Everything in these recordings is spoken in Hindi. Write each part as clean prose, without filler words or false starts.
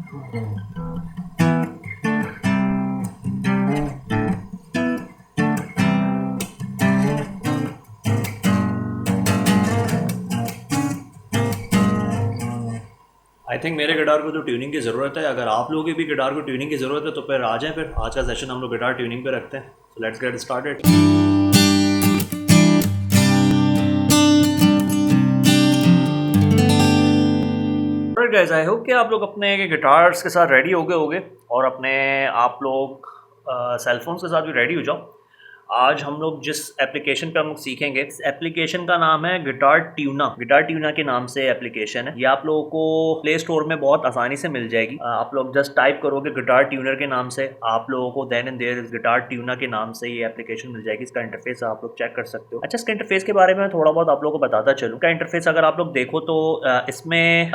आई थिंक मेरे गिटार को तो ट्यूनिंग की ज़रूरत है। अगर आप लोगों की भी गिटार को ट्यूनिंग की ज़रूरत है तो फिर आ जाएं। फिर आज का सेशन हम लोग गिटार ट्यूनिंग पे रखते हैं। So let's get started. Guys, I hope कि आप लोग अपने गिटार्स के साथ रेडी हो गए होगे और अपने आप लोग सेलफोन्स के साथ भी रेडी हो जाओ। आज हम लोग जिस एप्लीकेशन पे हम लोग सीखेंगे, इस एप्लीकेशन का नाम है गिटार ट्यूना। गिटार ट्यूना के नाम से एप्लीकेशन है। ये आप लोगों को प्ले स्टोर में बहुत आसानी से मिल जाएगी। आप लोग जस्ट टाइप करोगे गिटार ट्यूनर के नाम से, आप लोगों को then and there guitar tuner के नाम से ये एप्लीकेशन मिल जाएगी। इसका इंटरफेस आप लोग चेक कर सकते हो। अच्छा, इसके इंटरफेस के बारे में थोड़ा बहुत आप लोगों को बताता चलूँ। इसका इंटरफेस अगर आप लोग देखो तो इसमें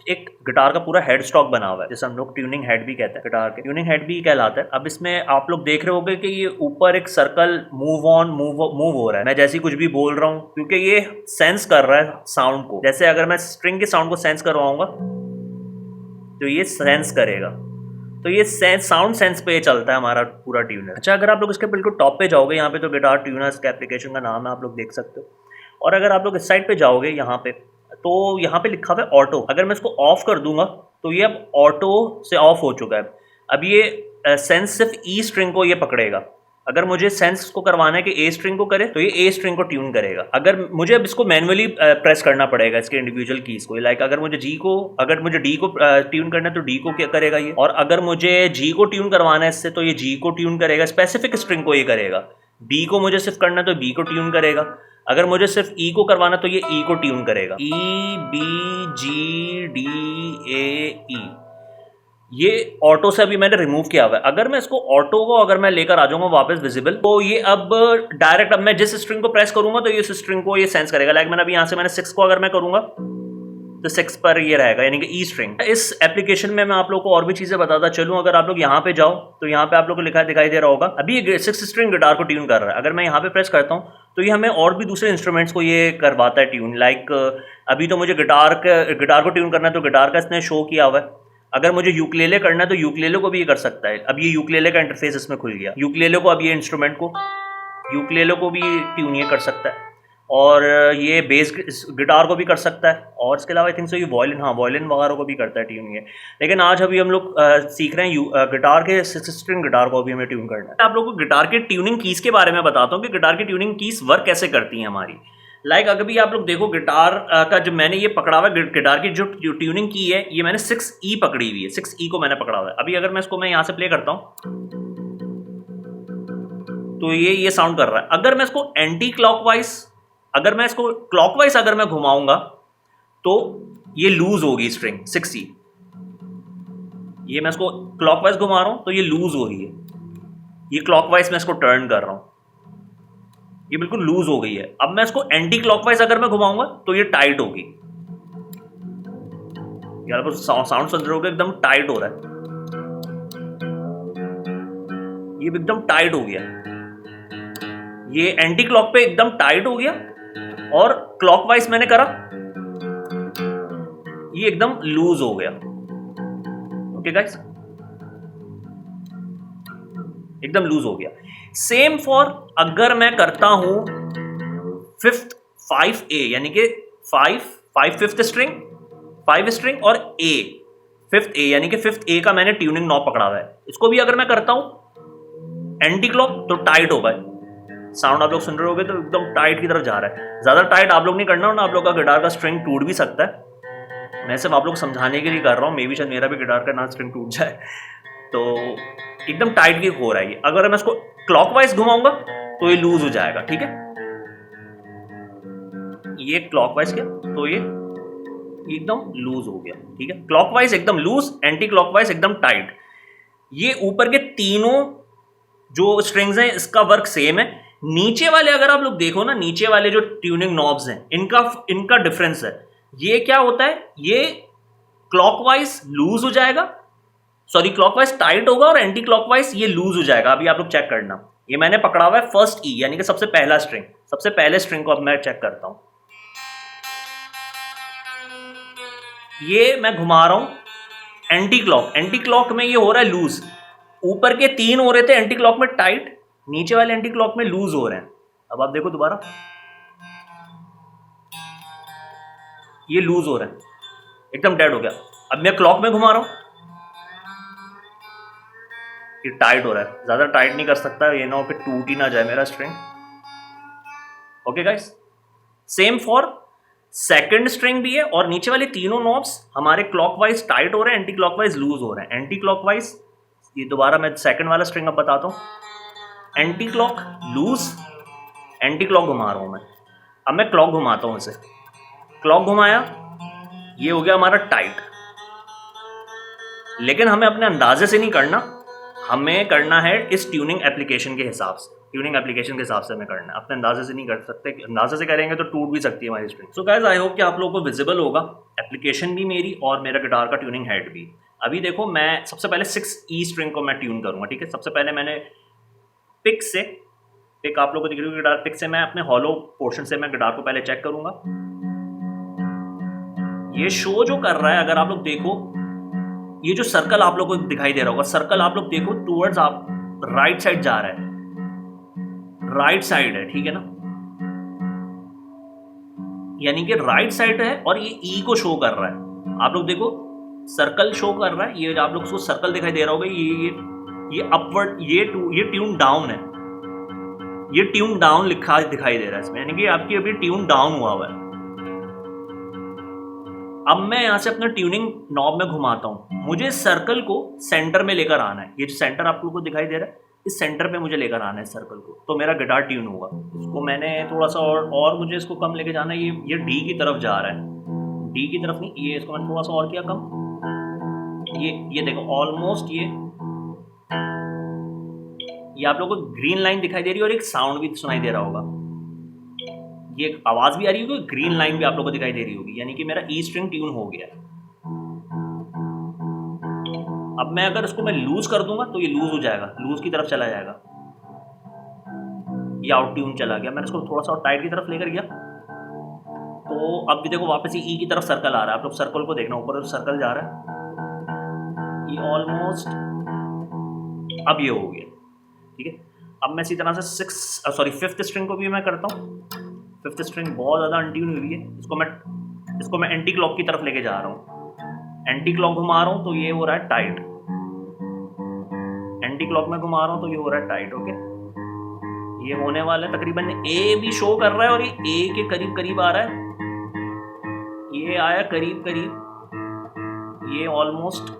एक गिटार का पूरा हेड स्टॉक बना हुआ है, जिसे हम लोग ट्यूनिंग हेड भी कहते हैं। गिटार के ट्यूनिंग हेड भी कहलाता है। अब इसमें आप लोग देख रहे होगे कि ये ऊपर एक सर्कल मूव ऑन मूव हो रहा है। मैं जैसे कुछ भी बोल रहा हूँ, क्योंकि ये सेंस कर रहा है साउंड को। जैसे अगर मैं स्ट्रिंग के साउंड को सेंस करवाऊंगा तो ये सेंस करेगा। तो ये साउंड सेंस पे चलता है हमारा पूरा ट्यूनर। अच्छा, अगर आप लोग इसके बिल्कुल टॉप पे जाओगे, यहाँ पे तो गिटार ट्यूनर इसके एप्लीकेशन का नाम है, आप लोग देख सकते हो। और अगर आप लोग इस साइड पे जाओगे यहाँ पे, तो यहाँ पे लिखा हुआ है ऑटो। अगर मैं इसको ऑफ कर दूंगा तो ये अब ऑटो से ऑफ हो चुका है। अब ये सेंस सिर्फ ई स्ट्रिंग को ये पकड़ेगा। अगर मुझे सेंस को करवाना है कि ए स्ट्रिंग को करे तो ये ए स्ट्रिंग को ट्यून करेगा। अगर मुझे अब इसको मैनुअली प्रेस करना पड़ेगा, इसके इंडिविजुअल कीज को। लाइक अगर मुझे डी को ट्यून करना है तो डी को क्या करेगा ये, और अगर मुझे जी को ट्यून करवाना है इससे तो ये जी को ट्यून करेगा। स्पेसिफिक स्ट्रिंग को ये करेगा। बी को मुझे सिर्फ करना है तो बी को ट्यून करेगा। अगर मुझे सिर्फ ई को करवाना तो ये ई को ट्यून करेगा। E B G D A ई, ये ऑटो से अभी मैंने रिमूव किया हुआ है। अगर मैं इसको ऑटो को अगर मैं लेकर आ जाऊंगा वापस विजिबल, तो ये अब डायरेक्ट, अब मैं जिस स्ट्रिंग को प्रेस करूंगा तो ये इस स्ट्रिंग को ये सेंस करेगा। लाइक मैंने अभी यहाँ से मैंने 6 को अगर मैं करूंगा तो 6 पर ये रहेगा, यानी कि ई स्ट्रिंग। इस एप्लीकेशन में मैं आप लोग को और भी चीजें बताता चलूं। अगर आप लोग यहाँ पे जाओ तो यहाँ पे आप लोग को लिखा दिखाई दे रहा होगा, अभी ये 6 स्ट्रिंग गिटार को ट्यून कर रहा है। अगर मैं यहाँ पे प्रेस करता हूँ तो ये हमें और भी दूसरे इंस्ट्रूमेंट्स को ये करवाता है ट्यून। लाइक अभी तो मुझे गिटार को ट्यून करना है तो गिटार का इसने शो किया हुआ है। अगर मुझे यूक्लेले करना है तो यूक्लेले को भी ये कर सकता है। अब ये यूक्लेले का इंटरफेस इसमें खुल गया। यूक्लेले को, अब ये इंस्ट्रूमेंट को, यूक्लेले को भी ट्यून ये कर सकता है। और ये बेस गिटार को भी कर सकता है। और इसके अलावा आई थिंक सो ये वॉयलिन, हाँ वॉयलिन वगैरह को भी करता है ट्यून ये। लेकिन आज अभी हम लोग सीख रहे हैं गिटार के 6 स्ट्रिंग गिटार को भी हमें ट्यून करना है। आप लोगों को गिटार के ट्यूनिंग कीज के बारे में बताता हूँ कि गिटार की ट्यूनिंग कीज वर्क कैसे करती हैं हमारी। लाइक अगर भी आप लोग देखो गिटार का जो मैंने ये पकड़ा हुआ है, गिटार की जो ट्यूनिंग की है, ये मैंने 6E पकड़ी हुई है। 6E को मैंने पकड़ा हुआ है। अभी अगर मैं इसको यहाँ से प्ले करता हूँ तो ये साउंड कर रहा है। अगर मैं इसको एंटी क्लॉकवाइज, अगर मैं इसको क्लॉकवाइज अगर मैं घुमाऊंगा तो ये लूज होगी स्ट्रिंग 6E। ये मैं इसको क्लॉकवाइज घुमा रहा हूं तो ये लूज हो रही है। ये क्लॉकवाइज मैं इसको टर्न कर रहा हूं, ये बिल्कुल लूज हो गई है। अब मैं इसको एंटी क्लॉकवाइज अगर मैं घुमाऊंगा तो ये टाइट होगी। यार साउंड सुन रहे हो, एकदम टाइट हो रहा है। ये एकदम टाइट हो गया। ये एंटी क्लॉक पे एकदम टाइट हो गया और क्लॉकवाइज मैंने करा, ये एकदम लूज हो गया। ओके गाइस, एकदम लूज हो गया। सेम फॉर अगर मैं करता हूं 5A, यानी कि 5th स्ट्रिंग, 5 स्ट्रिंग और A 5th A, यानी कि 5th A का मैंने ट्यूनिंग नॉब पकड़ा हुआ है। इसको भी अगर मैं करता हूं एंटी क्लॉक तो टाइट होगा। साउंड आप लोग सुन रहे होगे तो एकदम टाइट की तरफ जा रहा है। ज्यादा टाइट आप लोग नहीं करना, ना आप लोग का गिटार का स्ट्रिंग टूट भी सकता है। मैं सिर्फ आप लोग समझाने के लिए कर रहा हूँ, मे बी शायद मेरा भी गिटार का ना स्ट्रिंग टूट जाए। तो एकदम टाइट की हो रहा है ये। अगर मैं इसको क्लॉकवाइज घुमाऊंगा तो ये लूज हो जाएगा। ठीक है, ये क्लॉकवाइज किया तो ये एकदम लूज हो गया। ठीक है, क्लॉकवाइज एकदम लूज, एंटी क्लॉकवाइज एकदम टाइट। ये ऊपर के तीनों जो स्ट्रिंग्स हैं इसका वर्क सेम है। नीचे वाले अगर आप लोग देखो ना, नीचे वाले जो ट्यूनिंग नॉब्स हैं इनका डिफरेंस है। ये क्या होता है, ये क्लॉकवाइज लूज हो जाएगा, सॉरी क्लॉकवाइज टाइट होगा और एंटी क्लॉकवाइज ये लूज हो जाएगा। अभी आप लोग चेक करना, ये मैंने पकड़ा हुआ है 1st E, यानी कि सबसे पहला स्ट्रिंग, सबसे पहले स्ट्रिंग को अब मैं चेक करता हूं। ये मैं घुमा रहा हूं एंटी क्लॉक में ये हो रहा है लूज। ऊपर के 3 हो रहे थे एंटी क्लॉक में टाइट, नीचे वाले एंटी क्लॉक में लूज हो रहे हैं। अब आप देखो दोबारा, ये लूज हो रहा है, एकदम डेड हो गया। अब मैं क्लॉक में घुमा रहा हूं, ये टाइट हो रहा है। ज्यादा टाइट नहीं कर सकता, ये ना हो कि टूट ही ना जाए मेरा string. Okay guys, same for second string भी है, और नीचे वाले तीनों नॉब्स हमारे क्लॉकवाइज टाइट हो रहे हैं, एंटी क्लॉकवाइज लूज हो रहे हैं। एंटी क्लॉकवाइज, ये दोबारा मैं सेकंड वाला स्ट्रिंग अब बताता हूं। Anti clock loose, anti clock घुमा रहा हूं मैं। अब मैं क्लॉक घुमाता हूं इसे, क्लॉक घुमाया, ये हो गया हमारा टाइट। लेकिन हमें अपने अंदाजे से नहीं करना, हमें करना है इस ट्यूनिंग एप्लीकेशन के हिसाब से। ट्यूनिंग एप्लीकेशन के हिसाब से हमें करना है, अपने अंदाजे से नहीं कर सकते। अंदाजे से करेंगे तो टूट भी सकती है हमारी string. So guys, I hope कि आप लोगों को विजिबल होगा एप्लीकेशन भी मेरी और मेरा गिटार का ट्यूनिंग हेड भी। अभी देखो, मैं सबसे पहले 6E स्ट्रिंग को मैं ट्यून करूंगा, ठीक है। सबसे पहले मैंने पिक से, पिक आप लोगों को दिख रही है गिटार, पिक से मैं अपने हॉलो पोर्शन से मैं गिटार को पहले चेक करूंगा। ये शो जो कर रहा है, अगर आप लोग देखो, ये जो सर्कल आप लोगों को दिखाई दे रहा होगा, सर्कल आप लोग देखो टूवर्ड्स आप राइट साइड जा रहा है, राइट साइड है, ठीक है ना। यानी कि राइट साइड है और ये ई को शो कर रहा है। आप लोग देखो, सर्कल शो कर रहा है, ये आप लोग को सर्कल दिखाई दे रहा होगा, ये अपवर्ड, ये ट्यून डाउन है, ये ट्यून डाउन लिखा दिखाई दे रहा है इसमें, यानी कि आपकी अभी ट्यून डाउन हुआ हुआ है। अब मैं यहां से अपना ट्यूनिंग नॉब में घुमाता हूं, मुझे सर्कल को सेंटर में लेकर आना है। ये जो सेंटर आप लोगों को दिखाई दे रहा है, इस सेंटर पे मुझे लेकर आना है सर्कल को, तो मेरा गिटार ट्यून होगा। इसको मैंने थोड़ा सा और मुझे इसको कम लेके जाना है, ये डी की तरफ जा रहा है, डी की तरफ नहीं, ये इसको मैंने थोड़ा सा और किया कम। ये देखो ऑलमोस्ट ये आप लोगों को ग्रीन लाइन दिखाई दे रही है और एक साउंड भी सुनाई दे रहा होगा, ये आवाज भी आ रही होगी, ग्रीन लाइन भी आप लोगों को दिखाई दे रही होगी, यानी कि मेरा ई स्ट्रिंग ट्यून हो गया। अब मैं अगर इसको मैं लूज कर दूंगा तो ये लूज हो जाएगा, लूज की तरफ चला जाएगा, ये आउट ट्यून चला गया। मैंने इसको थोड़ा सा टाइट की तरफ लेकर गया, तो अब भी देखो वापस ई की तरफ सर्कल आ रहा है। आप लोग सर्कल को देखना, ऊपर सर्कल जा रहा है, ये ऑलमोस्ट अब ये हो गया, ठीक है। अब मैं इसी तरह से फिफ्थ स्ट्रिंग को भी मैं करता हूँ। फिफ्थ स्ट्रिंग बहुत ज़्यादा अनट्यून हुई है, इसको मैं एंटी क्लॉक की तरफ लेके जा रहा हूँ। एंटी क्लॉक घुमा रहा हूँ तो ये हो रहा है टाइट, एंटी क्लॉक में घुमा रहा हूँ तो ये हो रहा है टाइट। ओके, ये होने वाला है तकरीबन ए भी शो कर रहा है और ये ए के करीब करीब आ रहा है, ये आया करीब करीब, ये ऑलमोस्ट,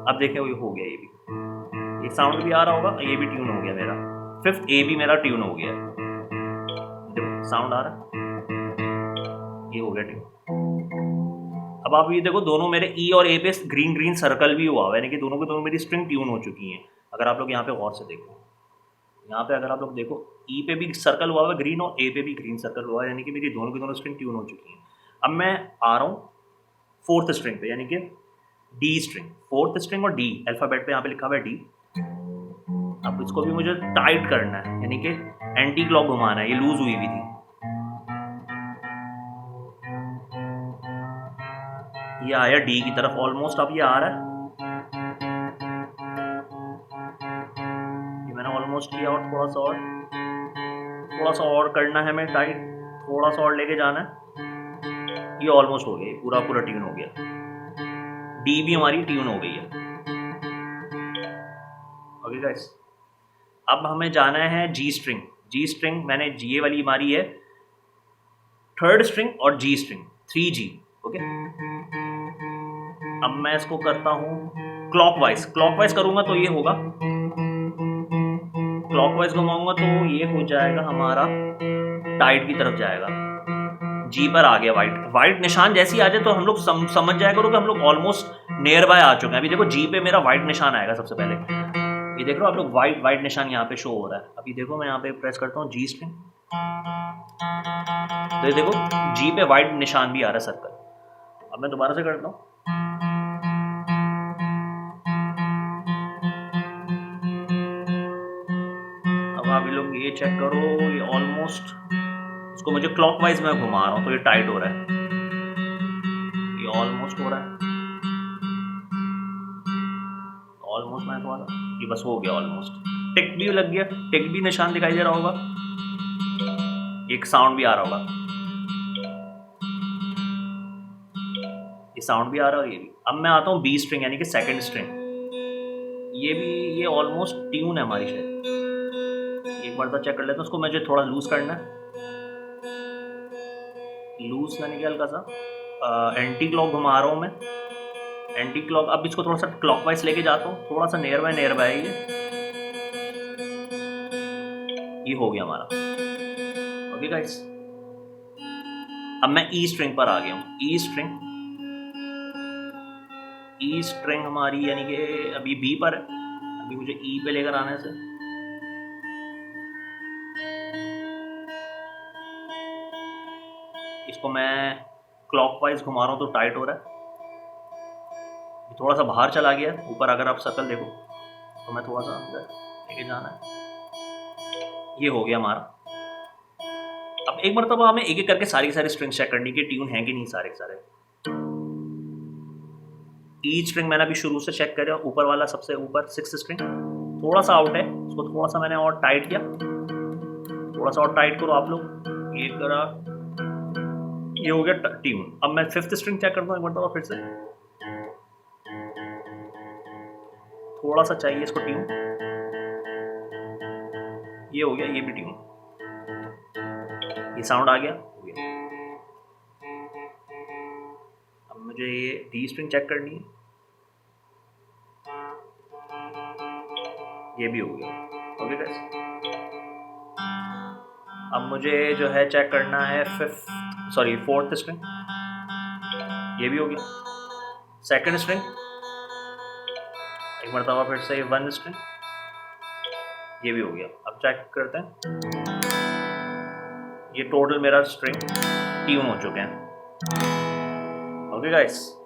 अब देखें ये हो गया, ये भी, ये साउंड भी आ रहा होगा, ये भी ट्यून हो गया मेरा। फिफ्थ ए भी मेरा ट्यून हो गया, देखो साउंड आ रहा है, ये हो गया ट्यून। अब आप ये देखो, दोनों मेरे ई और ए पे ग्रीन ग्रीन सर्कल भी हुआ है, यानी कि दोनों के दोनों मेरी स्ट्रिंग ट्यून हो चुकी हैं। अगर आप लोग यहाँ पे गौर से देखो, यहाँ पे अगर आप लोग देखो, ई पे भी सर्कल हुआ है ग्रीन और ए पे भी ग्रीन सर्कल हुआ है, यानी कि मेरी दोनों की दोनों स्ट्रिंग ट्यून हो चुकी हैं। अब मैं आ रहा हूँ फोर्थ स्ट्रिंग पे, यानी कि डी स्ट्रिंग, फोर्थ स्ट्रिंग और डी अल्फाबेट पे यहाँ पे लिखा हुआ है डी। अब इसको भी मुझे टाइट करना है, यानी कि एंटी क्लॉक घुमाना है, ये लूज हुई भी थी, ये आया डी की तरफ ऑलमोस्ट, अब ये आ रहा है, ये मैंने ऑलमोस्ट किया, और थोड़ा सा और करना है, मैं टाइट थोड़ा सा और लेके जाना है, ये ऑलमोस्ट हो गया, पूरा पूरा ट्यून हो गया, डी भी हमारी ट्यून हो गई है। ओके गाइस, अब हमें जाना है जी स्ट्रिंग। जी स्ट्रिंग मैंने जी वाली मारी है, थर्ड स्ट्रिंग और जी स्ट्रिंग, 3G। ओके, अब मैं इसको करता हूं क्लॉकवाइज। क्लॉकवाइज करूंगा तो ये होगा, क्लॉकवाइज घुमाऊंगा तो ये हो जाएगा हमारा टाइट की तरफ जाएगा, जी पर आ गया वाइट निशान। जैसे ही आ जाए तो हम लोग समझ जाया करो कि हम लोग ऑलमोस्ट नियर बाय आ चुके हैं। अभी देखो जी पे मेरा वाइट निशान आएगा सबसे पहले, ये देख रहे हो आप लोग, वाइट निशान यहाँ पे शो हो रहा है। अभी देखो मैं यहाँ पे प्रेस करता हूँ जी स्ट्रिंग, तो ये देखो जी पे वाइट निशान भी आ रहा है सर्कल। अब मैं दोबारा से करता हूँ, अब आप लोग ये चेक करो, ये ऑलमोस्ट, इसको मुझे क्लॉकवाइज में घुमा रहा हूँ तो ये टाइट हो रहा है, ये ऑलमोस्ट हो रहा है, ऑलमोस्ट मैंने थोड़ा सा, ये बस हो गया ऑलमोस्ट। टिक भी लग गया, टिक भी निशान दिखाई दे रहा होगा, एक साउंड भी आ रहा होगा, ये साउंड भी आ रहा है, ये भी। अब मैं आता हूँ बी स्ट्रिंग यानी कि सेकंड स्ट्रिंग। ये भी, ये ऑलमोस्ट ट्यून है हमारी शायद। एक बार तो चेक कर लेते हैं, उसको मुझे थोड़ा लूज करना है, लूज यानी कि हल्का सा एंटी क्लॉक घुमा रहा हूँ मैं, एंटी क्लॉक। अब इसको थोड़ा सा क्लॉकवाइज लेके जाता हूँ, थोड़ा सा नियर बाय ये हो गया हमारा। ओके गाइस, अब मैं ई स्ट्रिंग पर आ गया हूँ। ई स्ट्रिंग हमारी यानी कि अभी बी पर है, अभी मुझे ई पे लेकर आने से इसको मैं क्लॉकवाइज घुमा रहा हूँ तो टाइट हो रहा है, थोड़ा सा बाहर चला गया ऊपर। अगर आप सर्कल देखो तो मैं थोड़ा सा अंदर लेके जाना है, ये हो गया हमारा। अब एक मरतबा हमें एक एक करके सारी स्ट्रिंग चेक करनी कि ट्यून है कि नहीं सारे के सारे। ई स्ट्रिंग मैंने अभी शुरू से चेक किया, ऊपर वाला सबसे ऊपर 6th स्ट्रिंग थोड़ा सा आउट है, उसको थोड़ा सा मैंने और टाइट किया, थोड़ा सा और टाइट करो आप लोग, ये करा, ये हो गया ट्यून। अब मैं 5th स्ट्रिंग चेक करता हूँ एक मरतबा फिर से, थोड़ा सा चाहिए इसको ट्यून, ये हो गया, ये भी ट्यून, ये साउंड आ गया, हो गया। अब मुझे ये डी स्ट्रिंग चेक करनी है, ये भी हो गया। ओके गाइस, अब मुझे जो है चेक करना है 4th स्ट्रिंग, ये भी हो गया। 2nd स्ट्रिंग एक मरतबा फिर से 1 स्ट्रिंग, ये भी हो गया। अब चेक करते हैं, ये टोटल मेरा स्ट्रिंग ट्यून हो चुके हैं। ओके गाइस,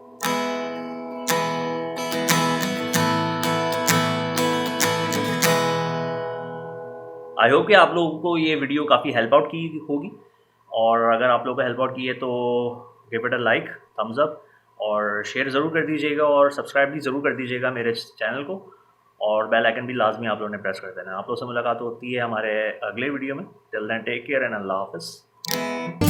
आई होप कि आप लोगों को ये वीडियो काफ़ी हेल्प आउट की होगी, और अगर आप लोगों को हेल्प आउट की है तो give it a like, thumbs up, और शेयर ज़रूर कर दीजिएगा, और सब्सक्राइब भी ज़रूर कर दीजिएगा मेरे चैनल को, और बेल आइकन भी लाजमी आप लोगों ने प्रेस कर देना है। आप लोगों से मुलाकात होती है हमारे अगले वीडियो में। Till then take care and अल्लाह हाफ़िज़।